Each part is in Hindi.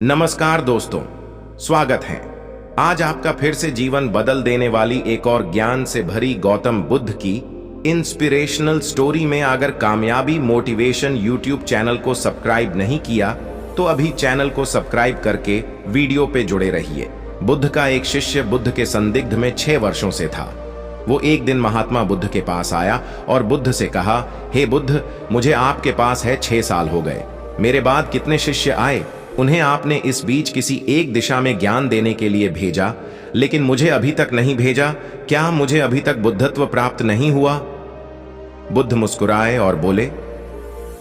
नमस्कार दोस्तों, स्वागत है। आज आपका फिर से जीवन बदल देने वाली एक और ज्ञान से भरी गौतम बुद्ध की इंस्पिरेशनल स्टोरी में। अगर कामयाबी मोटिवेशन यूट्यूब चैनल को सब्सक्राइब नहीं किया तो अभी चैनल को सब्सक्राइब करके वीडियो पे जुड़े रहिए। बुद्ध का एक शिष्य बुद्ध के संदिग्ध में 6 वर्षों से था। वो एक दिन महात्मा बुद्ध के पास आया और बुद्ध से कहा, हे बुद्ध, मुझे आपके पास है 6 साल हो गए। मेरे बाद कितने शिष्य आए, उन्हें आपने इस बीच किसी एक दिशा में ज्ञान देने के लिए भेजा, लेकिन मुझे अभी तक नहीं भेजा। क्या मुझे अभी तक बुद्धत्व प्राप्त नहीं हुआ? बुद्ध मुस्कुराए और बोले,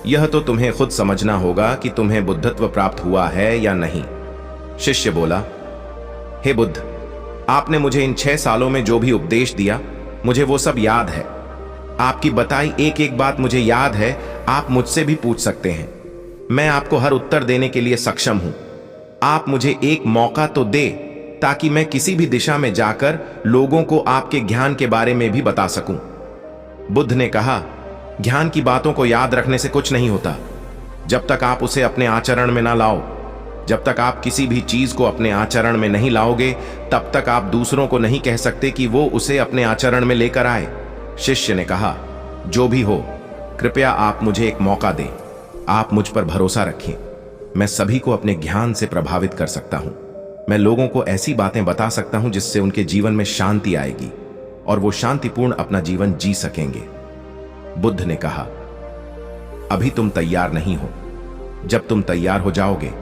यह तो तुम्हें खुद समझना होगा कि तुम्हें बुद्धत्व प्राप्त हुआ है या नहीं। शिष्य बोला, हे बुद्ध, आपने मुझे इन 6 सालों में जो भी उपदेश दिया, मुझे वो सब याद है। आपकी बताई एक एक बात मुझे याद है। आप मुझसे भी पूछ सकते हैं, मैं आपको हर उत्तर देने के लिए सक्षम हूं। आप मुझे एक मौका तो दे ताकि मैं किसी भी दिशा में जाकर लोगों को आपके ज्ञान के बारे में भी बता सकूं। बुद्ध ने कहा, ज्ञान की बातों को याद रखने से कुछ नहीं होता जब तक आप उसे अपने आचरण में ना लाओ। जब तक आप किसी भी चीज को अपने आचरण में नहीं लाओगे, तब तक आप दूसरों को नहीं कह सकते कि वो उसे अपने आचरण में लेकर आए। शिष्य ने कहा, जो भी हो, कृपया आप मुझे एक मौका दें। आप मुझ पर भरोसा रखें। मैं सभी को अपने ज्ञान से प्रभावित कर सकता हूं। मैं लोगों को ऐसी बातें बता सकता हूं जिससे उनके जीवन में शांति आएगी और वो शांतिपूर्ण अपना जीवन जी सकेंगे। बुद्ध ने कहा, अभी तुम तैयार नहीं हो। जब तुम तैयार हो जाओगे,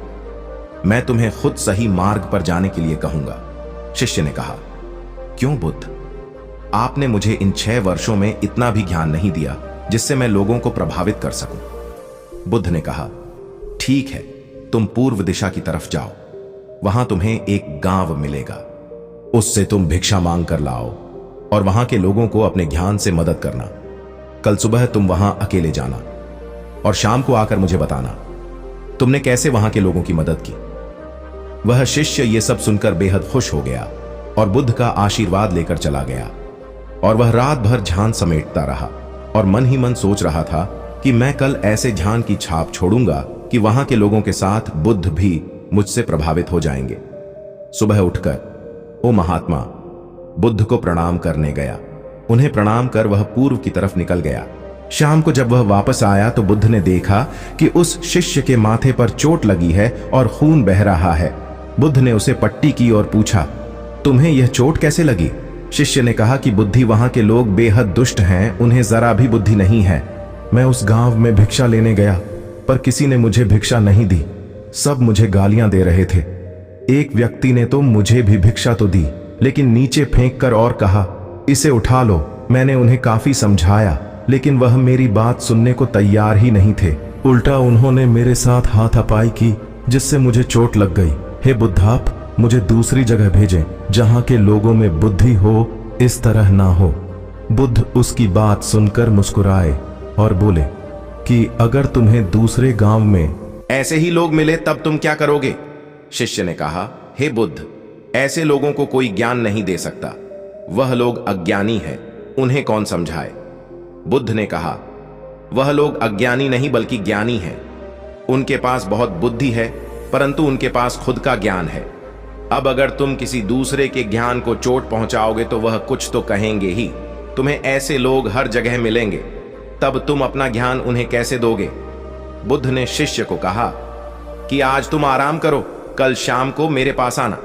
मैं तुम्हें खुद सही मार्ग पर जाने के लिए कहूंगा। शिष्य ने कहा, क्यों बुद्ध? आपने मुझे इन 6 वर्षों में इतना भी ज्ञान नहीं दिया जिससे मैं लोगों को प्रभावित कर सकूं। बुद्ध ने कहा, ठीक है, तुम पूर्व दिशा की तरफ जाओ। वहां तुम्हें एक गांव मिलेगा। उससे तुम भिक्षा मांग कर लाओ और वहां के लोगों को अपने ज्ञान से मदद करना। कल सुबह तुम वहां अकेले जाना और शाम को आकर मुझे बताना तुमने कैसे वहां के लोगों की मदद की। वह शिष्य ये सब सुनकर बेहद खुश हो गया और बुद्ध का आशीर्वाद लेकर चला गया। और वह रात भर ध्यान समेटता रहा और मन ही मन सोच रहा था कि मैं कल ऐसे ध्यान की छाप छोड़ूंगा कि वहां के लोगों के साथ बुद्ध भी मुझसे प्रभावित हो जाएंगे। सुबह उठकर ओ महात्मा बुद्ध को प्रणाम करने गया। उन्हें प्रणाम कर वह पूर्व की तरफ निकल गया। शाम को जब वह वापस आया तो बुद्ध ने देखा कि उस शिष्य के माथे पर चोट लगी है और खून बह रहा है। बुद्ध ने उसे पट्टी की और पूछा, तुम्हें यह चोट कैसे लगी? शिष्य ने कहा कि बुद्धि वहां के लोग बेहद दुष्ट हैं, उन्हें जरा भी बुद्धि नहीं है। मैं उस गांव में भिक्षा लेने गया, पर किसी ने मुझे भिक्षा नहीं दी। सब मुझे गालियां दे रहे थे। एक व्यक्ति ने तो मुझे भी भिक्षा तो दी, लेकिन नीचे फेंक कर और कहा, इसे उठा लो। मैंने उन्हें काफी समझाया, लेकिन वह मेरी बात सुनने को तैयार ही नहीं थे। उल्टा उन्होंने मेरे साथ हाथापाई की, जिससे मुझे चोट लग गई। हे बुद्धाप, मुझे दूसरी जगह भेजें जहां के लोगों में बुद्धि हो, इस तरह ना हो। बुद्ध उसकी बात सुनकर मुस्कुराए और बोले कि अगर तुम्हें दूसरे गांव में ऐसे ही लोग मिले तब तुम क्या करोगे? शिष्य ने कहा, हे बुद्ध, ऐसे लोगों को कोई ज्ञान नहीं दे सकता। वह लोग अज्ञानी हैं, उन्हें कौन समझाए? बुद्ध ने कहा, वह लोग अज्ञानी नहीं बल्कि ज्ञानी हैं। उनके पास बहुत बुद्धि है, परंतु उनके पास खुद का ज्ञान है। अब अगर तुम किसी दूसरे के ज्ञान को चोट पहुंचाओगे तो वह कुछ तो कहेंगे ही। तुम्हें ऐसे लोग हर जगह मिलेंगे, तब तुम अपना ज्ञान उन्हें कैसे दोगे? बुद्ध ने शिष्य को कहा कि आज तुम आराम करो, कल शाम को मेरे पास आना।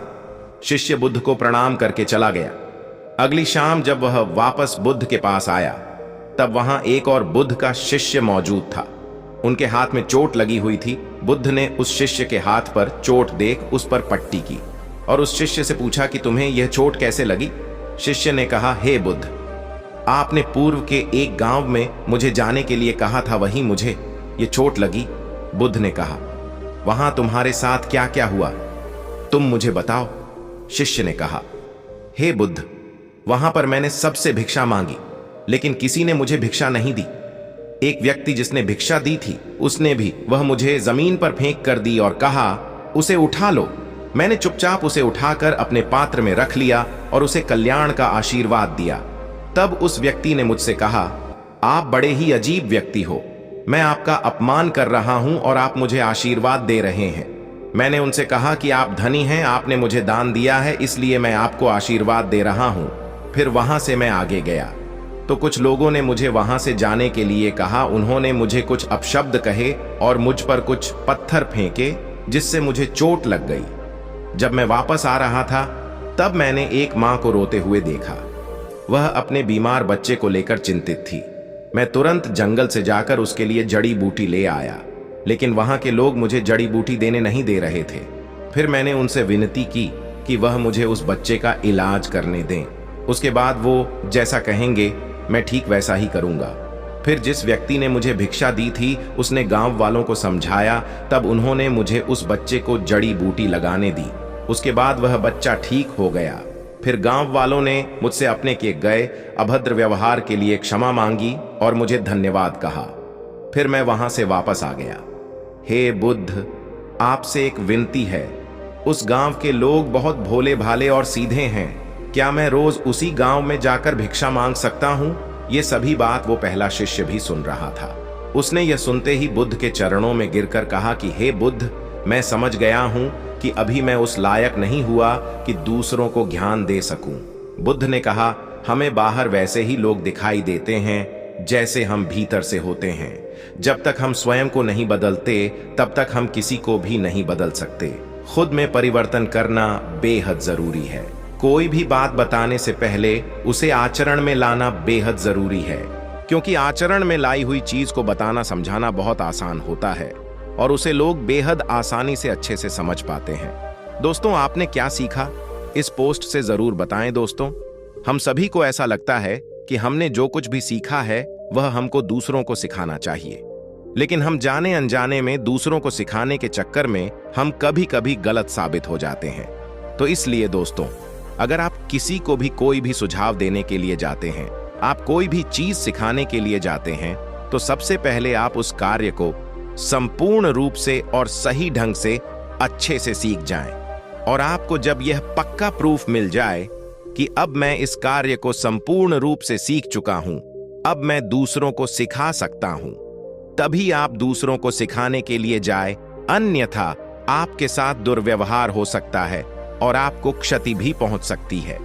शिष्य बुद्ध को प्रणाम करके चला गया। अगली शाम जब वह वापस बुद्ध के पास आया, तब वहां एक और बुद्ध का शिष्य मौजूद था। उनके हाथ में चोट लगी हुई थी। बुद्ध ने उस शिष्य के हाथ पर चोट देख उस पर पट्टी की और उस शिष्य से पूछा कि तुम्हें यह चोट कैसे लगी? शिष्य ने कहा, हे बुद्ध, आपने पूर्व के एक गांव में मुझे जाने के लिए कहा था, वहीं मुझे ये चोट लगी। बुद्ध ने कहा, वहां तुम्हारे साथ क्या क्या हुआ, तुम मुझे बताओ। शिष्य ने कहा, हे बुद्ध, वहां पर मैंने सबसे भिक्षा मांगी, लेकिन किसी ने मुझे भिक्षा नहीं दी। एक व्यक्ति जिसने भिक्षा दी थी, उसने भी वह मुझे जमीन पर फेंक कर दी और कहा, उसे उठा लो। मैंने चुपचाप उसे उठाकर अपने पात्र में रख लिया और उसे कल्याण का आशीर्वाद दिया। तब उस व्यक्ति ने मुझसे कहा, आप बड़े ही अजीब व्यक्ति हो। मैं आपका अपमान कर रहा हूं और आप मुझे आशीर्वाद दे रहे हैं। मैंने उनसे कहा कि आप धनी हैं, आपने मुझे दान दिया है, इसलिए मैं आपको आशीर्वाद दे रहा हूं। फिर वहां से मैं आगे गया तो कुछ लोगों ने मुझे वहां से जाने के लिए कहा। उन्होंने मुझे कुछ अपशब्द कहे और मुझ पर कुछ पत्थर फेंके, जिससे मुझे चोट लग गई। जब मैं वापस आ रहा था तब मैंने एक मां को रोते हुए देखा। वह अपने बीमार बच्चे को लेकर चिंतित थी। मैं तुरंत जंगल से जाकर उसके लिए जड़ी बूटी ले आया, लेकिन वहां के लोग मुझे जड़ी बूटी देने नहीं दे रहे थे। फिर मैंने उनसे विनती की कि वह मुझे उस बच्चे का इलाज करने दें। उसके बाद वो जैसा कहेंगे मैं ठीक वैसा ही करूंगा। फिर जिस व्यक्ति ने मुझे भिक्षा दी थी उसने गांव वालों को समझाया, तब उन्होंने मुझे उस बच्चे को जड़ी बूटी लगाने दी। उसके बाद वह बच्चा ठीक हो गया। फिर गांव वालों ने मुझसे अपने किए गए अभद्र व्यवहार के लिए क्षमा मांगी और मुझे धन्यवाद कहा। फिर मैं वहां से वापस आ गया। हे बुद्ध, आपसे एक विनती है। उस गांव के लोग बहुत भोले भाले और सीधे हैं। क्या मैं रोज उसी गांव में जाकर भिक्षा मांग सकता हूं? ये सभी बात वो पहला शिष्य भी सुन रहा था। उसने यह सुनते ही बुद्ध के चरणों में गिरकर कहा कि हे बुद्ध, मैं समझ गया हूं कि अभी मैं उस लायक नहीं हुआ कि दूसरों को ज्ञान दे सकूं। बुद्ध ने कहा, हमें बाहर वैसे ही लोग दिखाई देते हैं जैसे हम भीतर से होते हैं। जब तक हम स्वयं को नहीं बदलते तब तक हम किसी को भी नहीं बदल सकते। खुद में परिवर्तन करना बेहद जरूरी है। कोई भी बात बताने से पहले उसे आचरण में लाना बेहद जरूरी है, क्योंकि आचरण में लाई हुई चीज को बताना समझाना बहुत आसान होता है और उसे लोग बेहद आसानी से अच्छे से समझ पाते हैं। दोस्तों, आपने क्या सीखा? इस पोस्ट से जरूर बताएं दोस्तों। हम सभी को ऐसा लगता है कि हमने जो कुछ भी सीखा है वह हमको दूसरों को सिखाना चाहिए, लेकिन हम जाने अनजाने में दूसरों को सिखाने के चक्कर में हम कभी कभी गलत साबित हो जाते हैं। तो इसलिए दोस्तों, अगर आप किसी को भी कोई भी सुझाव देने के लिए जाते हैं, आप कोई भी चीज सिखाने के लिए जाते हैं, तो सबसे पहले आप उस कार्य को संपूर्ण रूप से और सही ढंग से अच्छे से सीख जाएं। और आपको जब यह पक्का प्रूफ मिल जाए कि अब मैं इस कार्य को संपूर्ण रूप से सीख चुका हूं, अब मैं दूसरों को सिखा सकता हूं, तभी आप दूसरों को सिखाने के लिए जाए। अन्यथा आपके साथ दुर्व्यवहार हो सकता है और आपको क्षति भी पहुंच सकती है।